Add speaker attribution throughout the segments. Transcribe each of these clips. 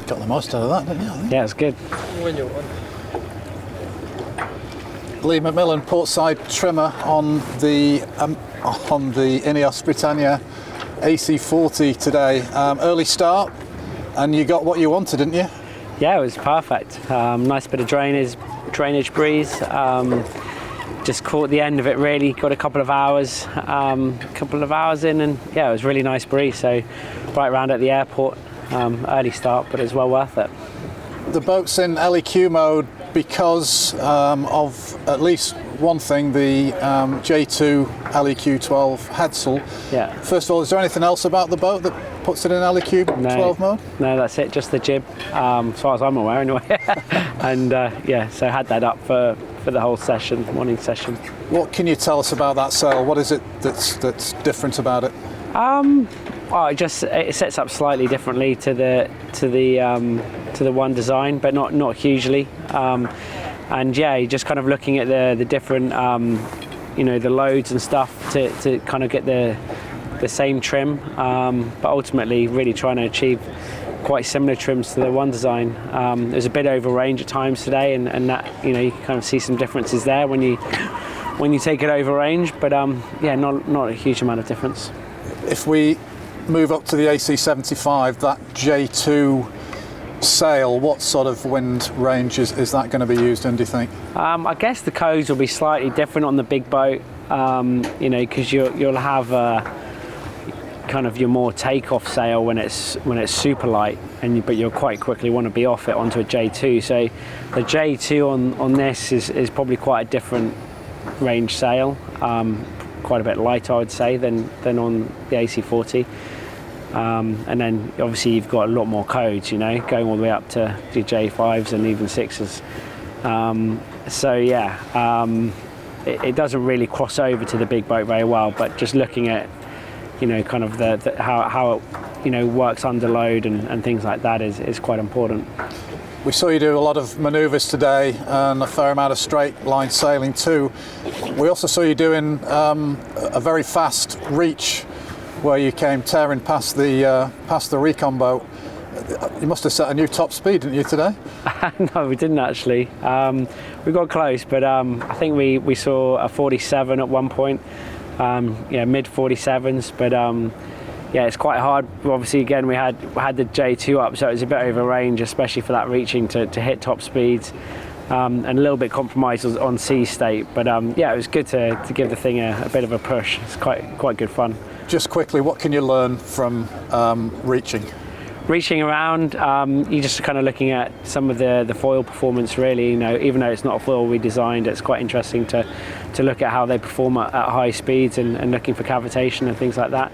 Speaker 1: Got the most out of that, didn't you? I think.
Speaker 2: Yeah, it's good.
Speaker 1: Lee McMillan, portside trimmer on the INEOS Britannia AC40 today. Early start, and you got what you wanted, didn't you?
Speaker 2: Yeah, it was perfect. Nice bit of drainage breeze. Just caught the end of it really. Got a couple of hours in, and yeah, it was really nice breeze. So right round at the airport, early start, but it's well worth it.
Speaker 1: The boat's in LEQ mode because of at least one thing, the J2 LEQ12 headsel.
Speaker 2: Yeah.
Speaker 1: First of all, is there anything else about the boat that puts it in LEQ12 mode?
Speaker 2: No, that's it, just the jib, as far as I'm aware anyway. And yeah, so had that up for the whole session, morning session.
Speaker 1: What can you tell us about that sail? What is it that's different about it?
Speaker 2: Well, it sets up slightly differently to the one design, but not hugely. And yeah, you're just kind of looking at the different, the loads and stuff to kind of get the same trim, but ultimately really trying to achieve quite similar trims to the one design. There's a bit over range at times today, and that you can kind of see some differences there when you take it over range, but yeah, not a huge amount of difference.
Speaker 1: If we move up to the AC75, that J2 sail, what sort of wind range is that going to be used in, do you think?
Speaker 2: I guess the codes will be slightly different on the big boat, because you'll have kind of your more takeoff sail when it's super light, but you'll quite quickly want to be off it onto a J2. So the J2 on this is probably quite a different range sail, quite a bit lighter, I would say, than on the AC40. And then obviously you've got a lot more codes, going all the way up to the J5s and even 6s. So yeah, it doesn't really cross over to the big boat very well, but just looking at kind of how it works under load and things like that is quite important.
Speaker 1: We saw you do a lot of manoeuvres today and a fair amount of straight line sailing too. We also saw you doing a very fast reach where you came tearing past the recon boat. You must have set a new top speed, didn't you, today?
Speaker 2: No, we didn't actually. We got close, but I think we saw a 47 at one point. Mid 47s, but yeah, it's quite hard. Obviously, again, we had the J2 up, so it was a bit over range, especially for that reaching to hit top speeds, and a little bit compromised on sea state. But yeah, it was good to give the thing a bit of a push. It's quite good fun.
Speaker 1: Just quickly, what can you learn from reaching?
Speaker 2: Reaching around, you're just kind of looking at some of the foil performance really, even though it's not a foil we designed, it's quite interesting to look at how they perform at high speeds and looking for cavitation and things like that.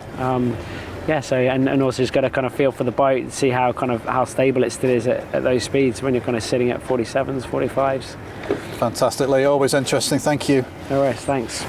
Speaker 2: Yeah, so and also just got to kind of feel for the boat and see how stable it still is at those speeds when you're kind of sitting at 47s, 45s.
Speaker 1: Fantastically, always interesting, thank you.
Speaker 2: No worries, thanks.